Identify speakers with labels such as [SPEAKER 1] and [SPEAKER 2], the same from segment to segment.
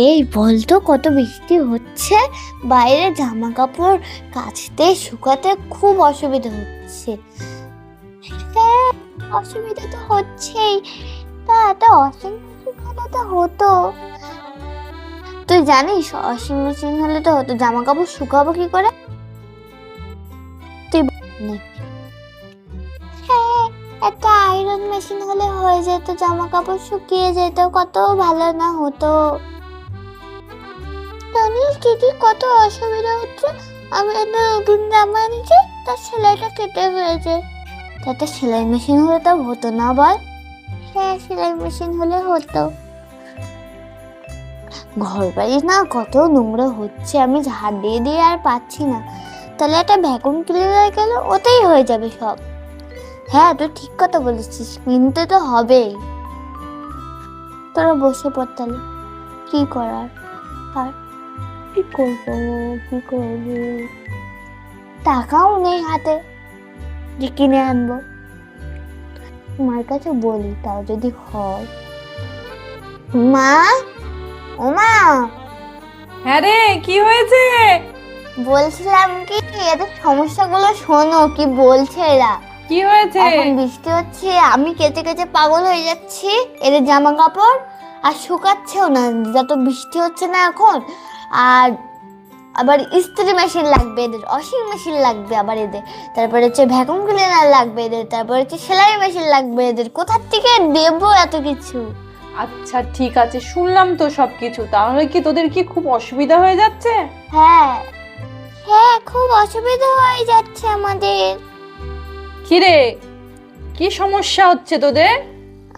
[SPEAKER 1] এই বলতো কত বৃষ্টি হচ্ছে, বাইরে জামা কাপড় কাচতে শুকাতে খুব অসুবিধা হচ্ছে। হ্যাঁ, অসুবিধা তো হচ্ছেই। তা একটা ওয়াশিং মেশিন হলে তো হতো। তুই জানিস ওয়াশিং মেশিন হলে তো হতো, জামা কাপড় শুকাবো কি করে? তুই নাকি? হ্যাঁ, একটা আয়রন মেশিন হলে হয়ে যেত, জামা কাপড় শুকিয়ে যেত, কত ভালো না হতো। জানিস দিদি কত অসুবিধা হচ্ছে। আমি একটা নতুন জামা এনেছি, তার সেলাইটা কেটে ফেলেছে। তাতে সেলাই মেশিন হলে তো হতো না বল? হ্যাঁ, সেলাই মেশিন হলে হতো। ঘর বাড়ি না কত নোংরা হচ্ছে, আমি ঝাড় দিয়ে দিয়ে আর পাচ্ছি না। তাহলে একটা ভ্যাকুয়াম ক্লিনার গেল, ওতেই হয়ে যাবে সব। হ্যাঁ, তুই ঠিক কথা বলেছিস, কিনতে তো হবেই। তোরা বসে পড় তাহলে, কি করার আর কি করবো, কি করবো, টাকাও নেই হাতে যে কিনে আনবো। মার কাছে বলি, তাও যদি হয়। মা, ও মা,
[SPEAKER 2] হ্যাঁ রে, কি হয়েছে?
[SPEAKER 1] বলছিলাম কি, এদের সমস্যাগুলো শোনো, কি বলছে এরা।
[SPEAKER 2] কি হয়েছে?
[SPEAKER 1] এখন বৃষ্টি হচ্ছে, আমি কেচে কেচে পাগল হয়ে যাচ্ছি, এদের জামা কাপড় আর শুকাচ্ছেও না, যত বৃষ্টি হচ্ছে না এখন। আর আবার ইস্ত্রি মেশিন লাগবে এদের, ওয়াশিং মেশিন লাগবে আবার এদের, তারপরে হচ্ছে ভ্যাকুয়াম ক্লিনার লাগবে এদের, তারপরে হচ্ছে সেলাই মেশিন লাগবে এদের। কোথা থেকে দেবো এত কিছু?
[SPEAKER 2] আচ্ছা ঠিক আছে, শুনলাম তো সবকিছু। তাহলে কি তোদের কি খুব অসুবিধা হয়ে যাচ্ছে?
[SPEAKER 1] হ্যাঁ, হ্যাঁ, খুব অসুবিধা হয়ে যাচ্ছে আমাদের।
[SPEAKER 2] কি রে, কি সমস্যা হচ্ছে তোদের?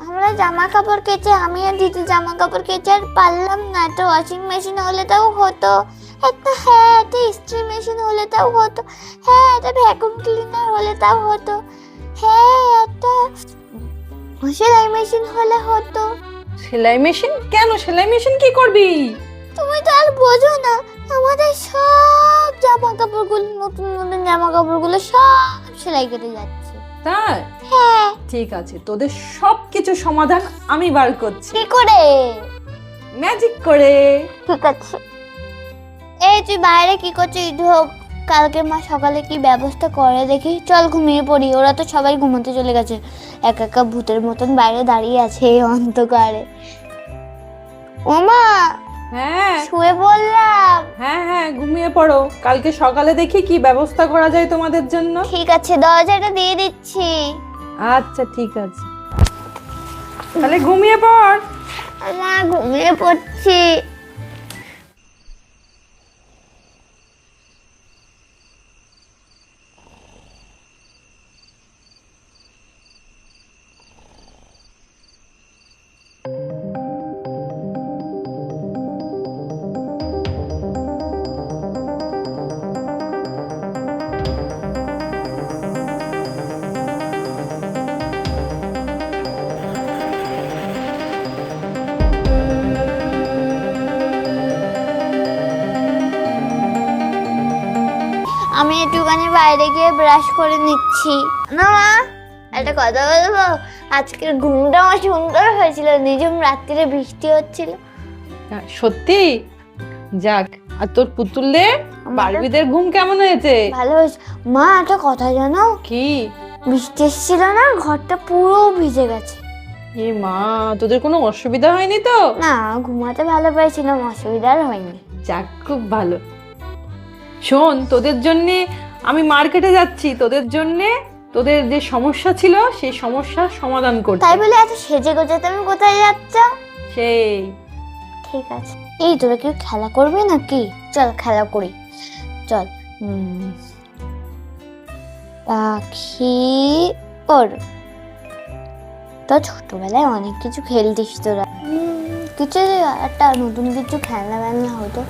[SPEAKER 1] আমরা জামা কাপড় কেচে, আমি আর দিদি জামা কাপড় কেচে আর পারলাম না। একটা ওয়াশিং মেশিন হলে তাও হতো, একটা হ্যাঁ একটা ইস্ত্রি মেশিন হলে তাও হতো, হ্যাঁ একটা ভ্যাকুয়াম ক্লিনার হলে তাও হতো, হ্যাঁ একটা সেলাই মেশিন হলে হতো।
[SPEAKER 2] সেলাই মেশিন? কেন সেলাই মেশিন কি করবি?
[SPEAKER 1] তুমি তো আর বোঝো না, আমাদের সব জামা কাপড়গুলো, নতুন নতুন জামা কাপড়গুলো সব সেলাই কেটে যাচ্ছে।
[SPEAKER 2] তাই?
[SPEAKER 1] হ্যাঁ।
[SPEAKER 2] ঠিক আছে, তোদের সব কিছু সমাধান আমি বার করছি।
[SPEAKER 1] কি করে?
[SPEAKER 2] ম্যাজিক করে।
[SPEAKER 1] ঠিক আছে। এই তুই বাইরে কি করছিস? ঢোক, কালকে মা সকালে কি ব্যবস্থা করে দেখি। চল ঘুমিয়ে পড়ি, ওরা তো সবাই ঘুমোতে চলে গেছে। একা একা ভূতের মতন বাইরে দাঁড়িয়ে আছে এই অন্ধকারে। ওমা,
[SPEAKER 2] হ্যাঁ
[SPEAKER 1] শুয়ে পড়লাম।
[SPEAKER 2] হ্যাঁ হ্যাঁ, ঘুমিয়ে পড়ো, কালকে সকালে দেখি কি ব্যবস্থা করা যায় তোমাদের জন্য।
[SPEAKER 1] ঠিক আছে, দরজাটা দিয়ে দিচ্ছি।
[SPEAKER 2] আচ্ছা ঠিক আছে, তাহলে ঘুমিয়ে পড়।
[SPEAKER 1] না, ঘুমিয়ে পড়ছি। আমি একটুখানি বাইরে গিয়ে ব্রাশ করে নিচ্ছি। না মা, একটা কথা বলবো? আজকের ঘুমটা আমার সুন্দর হয়েছিল, নিজম রাত্রিরে বৃষ্টি হচ্ছিল।
[SPEAKER 2] সত্যি? যাক, আর তোর পুতুলদের বারবিদের ঘুম কেমন হয়েছে?
[SPEAKER 1] ভালো হয়েছে। মা, একটা কথা জানো?
[SPEAKER 2] কি?
[SPEAKER 1] বৃষ্টি এসেছিল না, ঘরটা পুরো ভিজে গেছে।
[SPEAKER 2] এ মা, তোদের কোনো অসুবিধা হয়নি তো?
[SPEAKER 1] না, ঘুমাতে ভালো পেয়েছিলাম, অসুবিধা আর হয়নি।
[SPEAKER 2] যাক, খুব ভালো। শোন, তোদের জন্যে আমি মার্কেটে যাচ্ছি, তোদের জন্যে তোদের যে সমস্যা ছিল সেই সমস্যার সমাধান করতে।
[SPEAKER 1] তাই বলে এত সেজে গোজে তুমি কোথায় যাচ্ছ?
[SPEAKER 2] সেই
[SPEAKER 1] ঠিক আছে। এই তোরা কি খেলা করবি নাকি? চল খেলা করি, চল। পাখি ওর, তো ছোটবেলায় অনেক কিছু খেলতিস তোরা। কিছু একটা নতুন কিছু খেলনা বেলনা হতো।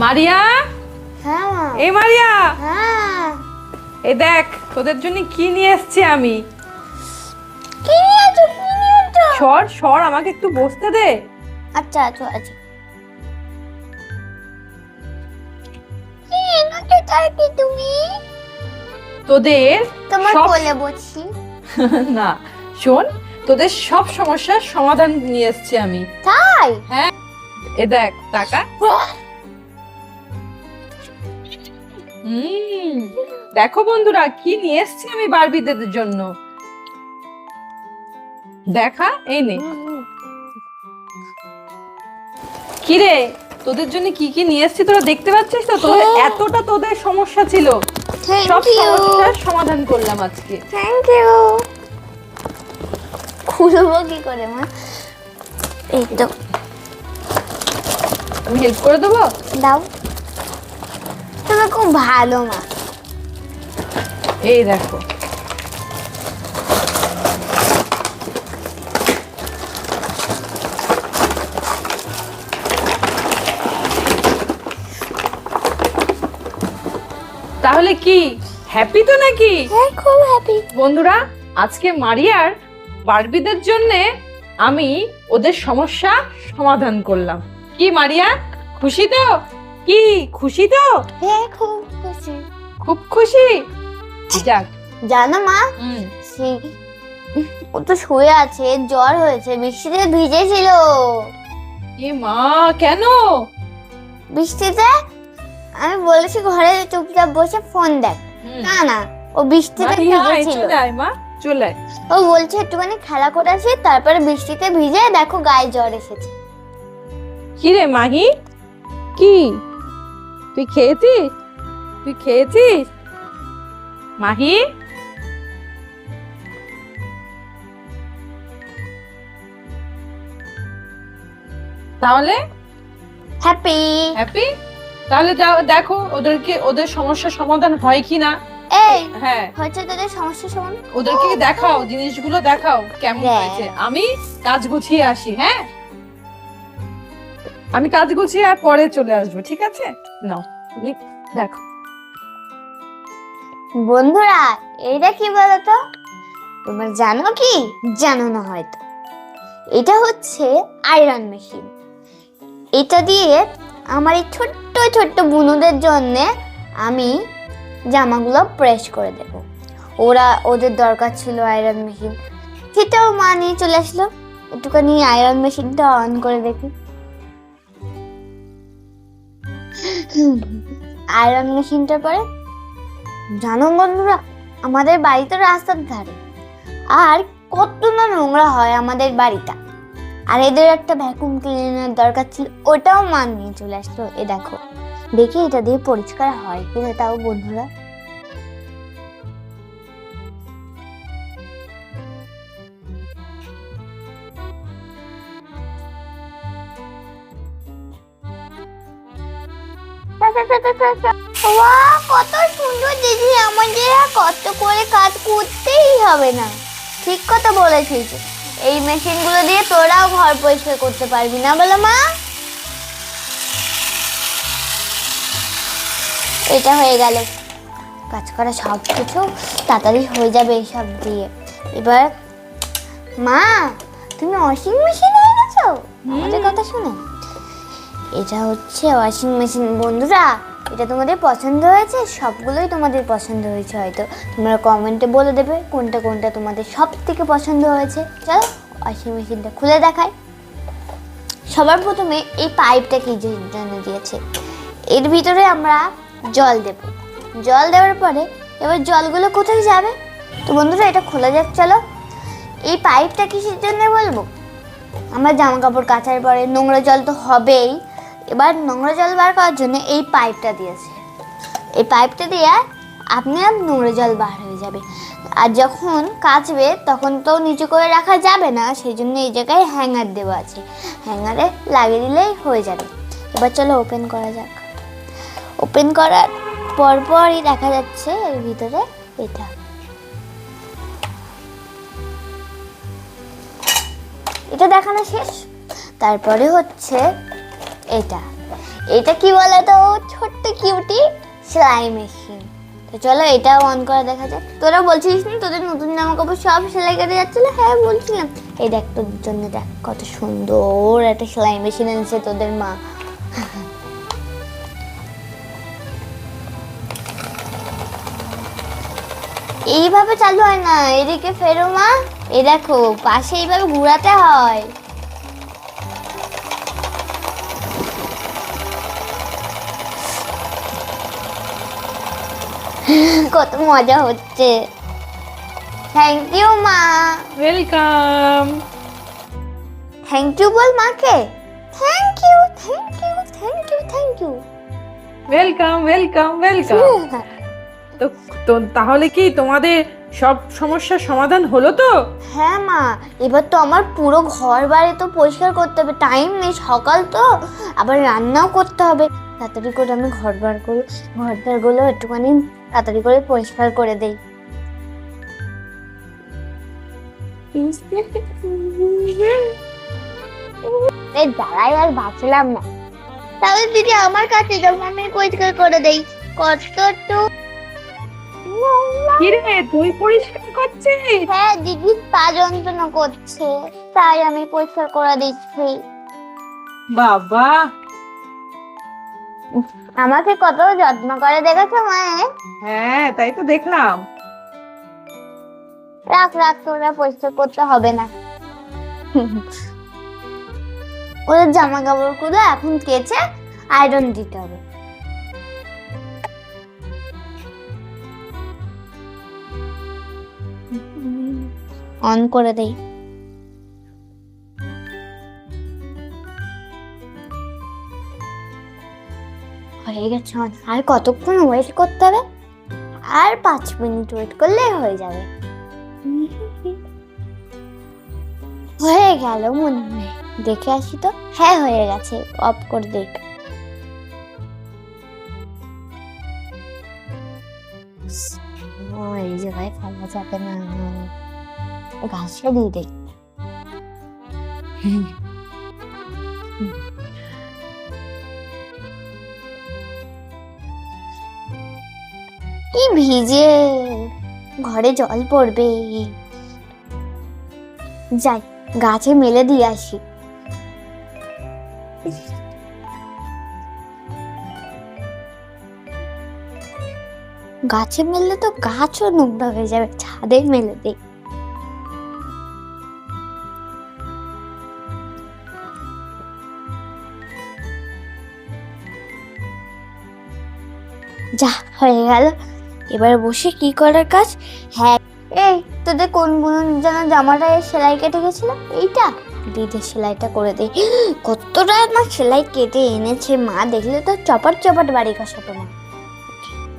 [SPEAKER 2] মারিয়া,
[SPEAKER 1] হ্যাঁ মা।
[SPEAKER 2] এই মারিয়া,
[SPEAKER 1] হ্যাঁ।
[SPEAKER 2] এই দেখ তোদের জন্য কি নিয়ে এসেছি আমি।
[SPEAKER 1] কি নিয়েছো? কি নিয়েছো?
[SPEAKER 2] সর সর, আমাকে একটু বসতে দে।
[SPEAKER 1] আচ্ছা আচ্ছা আচ্ছা। কি এনেছো তারকি তুমি?
[SPEAKER 2] তোদের
[SPEAKER 1] তোমার
[SPEAKER 2] সব
[SPEAKER 1] কোলে বসছি।
[SPEAKER 2] না, শোন, তোদের সব সমস্যার সমাধান নিয়ে এসেছি আমি।
[SPEAKER 1] তাই?
[SPEAKER 2] হ্যাঁ, এ দেখ টাকা। দেখো বন্ধুরা কি নিয়ে এসেছি আমি বারবিদের জন্য, দেখা এই নে। কিরে তোদের জন্য কি কি নিয়ে এসেছি তোরা দেখতে পাচ্ছিস তো? তোদের এতটা তোদের সমস্যা ছিল, সব সমস্যার সমাধান করলাম আজকে।
[SPEAKER 1] Thank you. খুলবো কি করে মা? এই তো
[SPEAKER 2] আমি হেল্প করে দেবো।
[SPEAKER 1] দাও, তুমি খুব ভালো মা।
[SPEAKER 2] এই দেখো তাহলে কি হ্যাপি তো নাকি?
[SPEAKER 1] হ্যাঁ খুব হ্যাপি।
[SPEAKER 2] বন্ধুরা আজকে মারিয়ার বারবিদের জন্য আমি ওদের সমস্যা সমাধান করলাম। কি মারিয়া খুশি তো? কি খুশি তো?
[SPEAKER 1] হ্যাঁ খুব খুশি।
[SPEAKER 2] খুব খুশি। যাক
[SPEAKER 1] জানো মা, সেই ও তো শুয়ে আছে, জ্বর হয়েছে, বৃষ্টিতে ভিজেছিল।
[SPEAKER 2] এ মা কেন?
[SPEAKER 1] বৃষ্টিতে আমি বলেছি ঘরে চুপচাপ বসে ফোন দেখ, না না ও বৃষ্টিতে ভিজেছিল।
[SPEAKER 2] মা চলে
[SPEAKER 1] ও বলছে একটুখানি খেলা করে আসি, তারপরে বৃষ্টিতে ভিজে দেখো গায়ে জ্বর এসেছে।
[SPEAKER 2] কি রে মাহি, কি তুই খেয়েছিস? তুই খেয়েছিস মাহি? তাহলে
[SPEAKER 1] হ্যাপি
[SPEAKER 2] হ্যাপি। তাহলে দেখো ওদেরকে ওদের সমস্যার সমাধান হয় কিনা।
[SPEAKER 1] এই
[SPEAKER 2] হ্যাঁ
[SPEAKER 1] হচ্ছে তোদের সমস্যার সমাধান।
[SPEAKER 2] ওদেরকে দেখাও, জিনিসগুলো দেখাও কেমন
[SPEAKER 1] হ্যাঁ।
[SPEAKER 2] হয়েছে। আমি কাজ গুছিয়ে আসি। হ্যাঁ আমি কাজ গুছিয়ে আর পরে চলে আসবো, ঠিক আছে? নাও তুমি দেখো।
[SPEAKER 1] বন্ধুরা এইটা কি বলতো, তোমরা জানো কি? জানো না হয়তো। এটা হচ্ছে আয়রন মেশিন। এটা দিয়ে আমার এই ছোট্ট ছোট্ট বুনুদের জন্য আমি জামাগুলো প্রেস করে দেব। ওদের দরকার ছিল আয়রন মেশিন, সেটাও মা নিয়ে চলে আসলো। একটুখানি আয়রন মেশিনটা অন করে দেখি। আয়রন মেশিনটার পরে জানো বন্ধুরা, আমাদের বাড়িতে রাস্তার ধারে, আর কত না নোংরা হয় আমাদের বাড়িটা, আর এদের একটা ভ্যাকুয়াম ক্লিনার দরকার ছিল, ওটাও মা নিয়ে চলে আসলো। এ দেখো, দেখি এটা দিয়ে পরিষ্কার হয় কিনা তাও বন্ধুরা। কত সুন্দর দিদি, আমাদের কত করে কাজ করতেই হবে না। ঠিক কথা বলেছিস, এই মেশিনগুলো দিয়ে তোরাও ঘর পরিষ্কার করতে পারবি না, বলো মা? এটা হয়ে গেল, কাজ করা সব কিছু তাড়াতাড়ি হয়ে যাবে এইসব দিয়ে। এবার মা তুমি ওয়াশিং মেশিন হয়ে গেছো আমাদের কথা শুনে। এটা হচ্ছে ওয়াশিং মেশিন বন্ধুরা, এটা তোমাদের পছন্দ হয়েছে? সবগুলোই তোমাদের পছন্দ হয়েছে হয়তো, তোমরা কমেন্টে বলে দেবে কোনটা কোনটা তোমাদের সব থেকে পছন্দ হয়েছে। চলো ওয়াশিং মেশিনটা খুলে দেখাই। সবার প্রথমে এই পাইপটা কি জন্য দিয়েছে, এর ভিতরে আমরা জল দেব। জল দেওয়ার পরে এবার জলগুলো কোথায় যাবে? তো বন্ধুরা এটা খোলা যাক। চলো, এই পাইপটা কিসের জন্য বলবো? আমরা জামা কাপড় কাচার পরে নোংরা জল তো হবেই, এবার নোংরা জল বার করার জন্য এই পাইপটা দিয়েছে। এই পাইপটা দিয়ে আপনি নোংরা জল বার হয়ে যাবে। আর যখন কাচবে তখন তো নিচু করে রাখা যাবে না, সেই জন্য এই জায়গায় হ্যাঙ্গার দেওয়া আছে, হ্যাঙ্গারে লাগিয়ে দিলেই হয়ে যাবে। এবার চলো ওপেন করা যাক। ওপেন করার পরপরই দেখা যাচ্ছে এর ভিতরে এটা। এটা দেখানো শেষ, তারপরে হচ্ছে এটা। এটা কি বলে তো, ছোট্ট কিউটি সেলাই মেশিন। তো চলো এটাও অন করে দেখা যাক। তোরা বলছিস না তোদের নতুন জামা কাপড় সব সেলাই করে যাচ্ছিল? হ্যাঁ বলছিলাম। এই দেখ তোদের জন্য, দেখ কত সুন্দর একটা সেলাই মেশিন এনেছে তোদের মা। এইভাবে চালু হয় না, এদিকে ফেরো মা। এই দেখো পাশে এইভাবে ঘোরাতে হয়। কত মজা হচ্ছে। থ্যাংক ইউ মা।
[SPEAKER 2] ওয়েলকাম।
[SPEAKER 1] থ্যাংক ইউ বল মাকে। Thank you, thank you, thank you, thank you.
[SPEAKER 2] Welcome welcome welcome. তো তো তাহলে কি তোমাদের সব সমস্যার সমাধান হলো তো?
[SPEAKER 1] হ্যাঁ মা, এবার তো আমার পুরো ঘর বাড়ি তো পরিষ্কার করতে হবে, টাইম নেই, সকাল তো, আবার রান্নাও করতে হবে। তাড়াতাড়ি করে আমি ঘরটারগুলো একটুখানি তাড়াতাড়ি করে পরিষ্কার করে দেই। দাঁড়াই আর বাঁচলাম না। তাহলে দিদি আমার কাছে যখন আমি পরিষ্কার করে দেই, কষ্ট তো।
[SPEAKER 2] কি রে, তুই পরিষ্কার করছিস?
[SPEAKER 1] হ্যাঁ দিদি, পা যন্ত্রণা করছে, তাই আমি পরিষ্কার করে দিচ্ছি।
[SPEAKER 2] বাবা,
[SPEAKER 1] আমাকে কত যত্ন করে দেখেছো মায়ে।
[SPEAKER 2] হ্যাঁ তাই তো দেখলাম।
[SPEAKER 1] রাখ রাখ, তোরা পরিষ্কার করতে হবে না। ওদের জামা কাপড় গুলো এখন কেচে আয়রন দিতে হবে। অন করে দেই। হয়ে গেছে on। আর কতক্ষণ ওয়েট করতে হবে? আর 5 মিনিট ওয়েট করলে হয়ে যাবে। হয়ে গেল মনে হয়, দেখে আসি তো। হ্যাঁ হয়ে গেছে, অফ করে দেখ। এই জায়গায় ফেলা যাবে না, ঘাসে দিয়ে দেখ। কি ভিজে, ঘরে জল পড়বে। যাই গাছে মেলে দিয়ে আসি। গাছে মেললে তো গাছও নোংরা হয়ে যাবে, ছাদে মেলে দেই। যা হয়ে গেল, এবার বসে কি করার কাজ। হ্যাঁ, এই তোদের কোন বোন যেন জামাটা সেলাই কেটে গেছিল, এইটা দিদি সেলাইটা করে দেই। কতটা না সেলাই কেটে এনেছে মা, দেখলে তো চপাট চপাট বাড়ি কষাতো মা।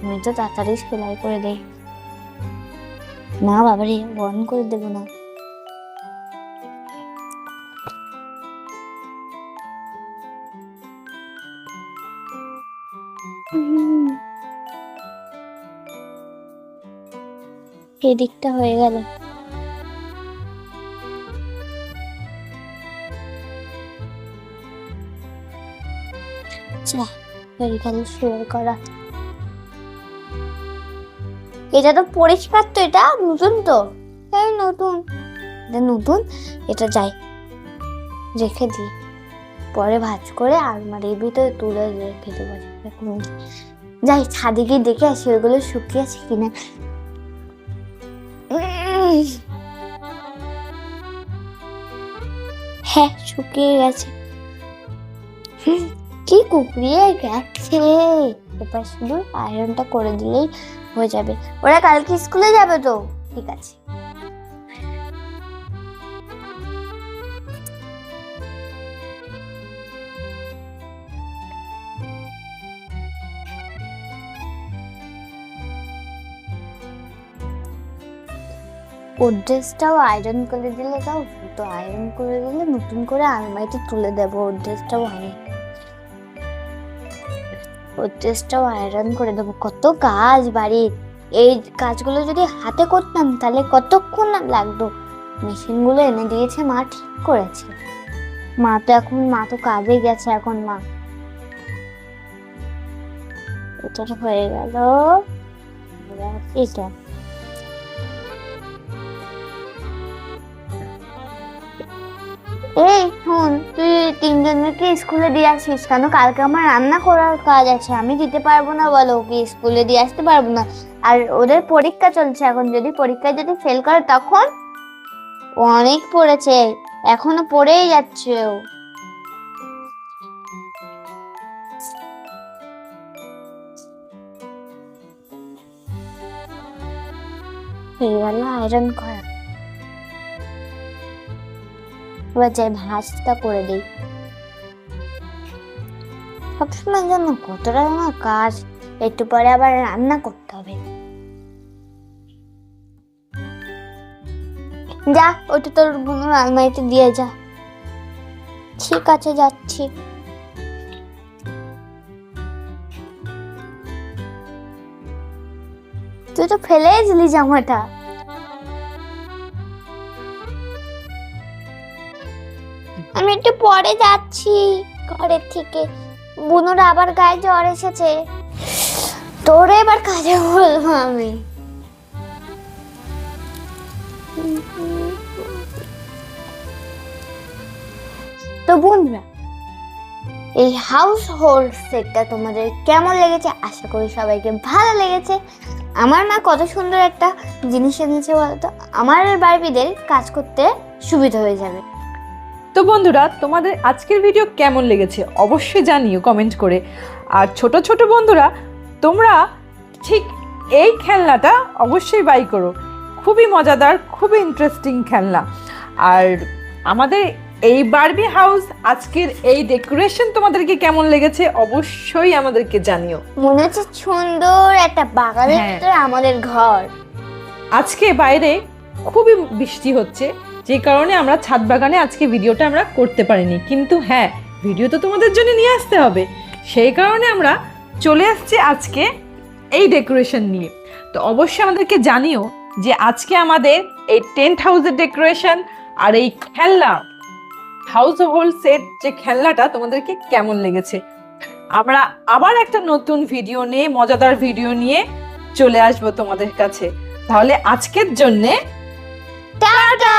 [SPEAKER 1] আমি তো তাড়াতাড়ি সেলাই করে দেই। না বাবারে, বন্ধ করে দেবো না। এদিকটা হয়ে গেল। হয়ে গেল শুয়ে করা। এটা তো পরিষ্কার, তো এটা নতুন, তো নতুন, এটা নতুন। এটা যাই রেখে দিই, পরে ভাঁজ করে আলমারির ভিতরে তুলে রেখে দেবো। যাই ছাদে গিয়ে দেখে আসি ওইগুলো শুকিয়েছে কিনা। হ্যাঁ শুকিয়ে গেছে, কি কুকড়িয়ে গেছে। এবার শুধু আয়রনটা করে দিলেই হয়ে যাবে। ওরা কালকে স্কুলে যাবে তো, ঠিক আছে। ওর ড্রেসটাও আয়রন করে দিলে, তাও তো আয়রন করে দিলে নতুন করে আলমারিতে তুলে দেবো। ওর ড্রেসটাও ওর ড্রেসটাও আয়রন করে দেবো। কত কাজ বাড়ির, এই কাজগুলো যদি হাতে করতাম তাহলে কতক্ষণ লাগতো। মেশিনগুলো এনে দিয়েছে মা, ঠিক করেছে। মা তো কাজে গেছে এখন। মা এটা হয়ে গেল, এটা এই শোন, তুই 3 জনকে স্কুলে দিয়ে আসিস কেন? কালকে আমার রান্না করার কাজ আছে, আমি দিতে পারবো না বলো, ওকে স্কুলে দিয়ে আসতে পারবো না। আর ওদের পরীক্ষা চলছে এখন, পরীক্ষায় যদি ফেল করে তখন। ও অনেক পড়েছে, এখনো পড়েই যাচ্ছে ও। হয়ে গেল আয়রন করা। এবার যাই ভাঁজটা করে দিই। সবসময় যেন কতটা আমার কাজ, একটু পরে আবার রান্না করতে হবে। যা ওটা তোর বোনের আলমারিতে দিয়ে যা। ঠিক আছে, যাচ্ছি। তুই তো ফেলেই দিলি জামাটা। আমি একটু পরে যাচ্ছি ঘরের থেকে, বুনুর আবার গায়ে জ্বর এসেছে। তোরে এবার কাজে বলবো আমি। তো বন্ধুরা, এই হাউস হোল্ড সেটটা তোমাদের কেমন লেগেছে? আশা করি সবাইকে ভালো লেগেছে। আমার মা কত সুন্দর একটা জিনিস এনেছে বলতো, আমার বারবিদের কাজ করতে সুবিধা হয়ে যাবে।
[SPEAKER 2] তো বন্ধুরা, তোমাদের আজকের ভিডিও কেমন লেগেছে অবশ্যই জানিও কমেন্ট করে। আর ছোট ছোট বন্ধুরা, তোমরা ঠিক এই খেলনাটা অবশ্যই বাই করো। খুবই মজাদার, খুবই ইন্টারেস্টিং খেলনা। আর আমাদের এই বারবি হাউস আজকের এই ডেকোরেশন তোমাদেরকে কেমন লেগেছে অবশ্যই আমাদেরকে জানিও।
[SPEAKER 1] মনে হচ্ছে সুন্দর একটা বাগানের ভিতরে আমাদের ঘর।
[SPEAKER 2] আজকে বাইরে খুবই বৃষ্টি হচ্ছে, যে কারণে আমরা ছাদ বাগানে আজকে ভিডিওটা আমরা করতে পারিনি। কিন্তু হ্যাঁ, ভিডিও তো তোমাদের জন্য নিয়ে আসতে হবে, সেই কারণে আমরা চলে আসছি আজকে এই ডেকোরেশন নিয়ে। তো অবশ্যই আমাদেরকে জানিও যে আজকে আমাদের এই টেন্ট হাউসের ডেকোরেশন আর এই খেলনা হাউস হোল্ড সেট যে খেলনাটা তোমাদেরকে কেমন লেগেছে। আমরা আবার একটা নতুন ভিডিও নিয়ে, মজাদার ভিডিও নিয়ে চলে আসবো তোমাদের কাছে। তাহলে আজকের জন্যে
[SPEAKER 1] টাটা।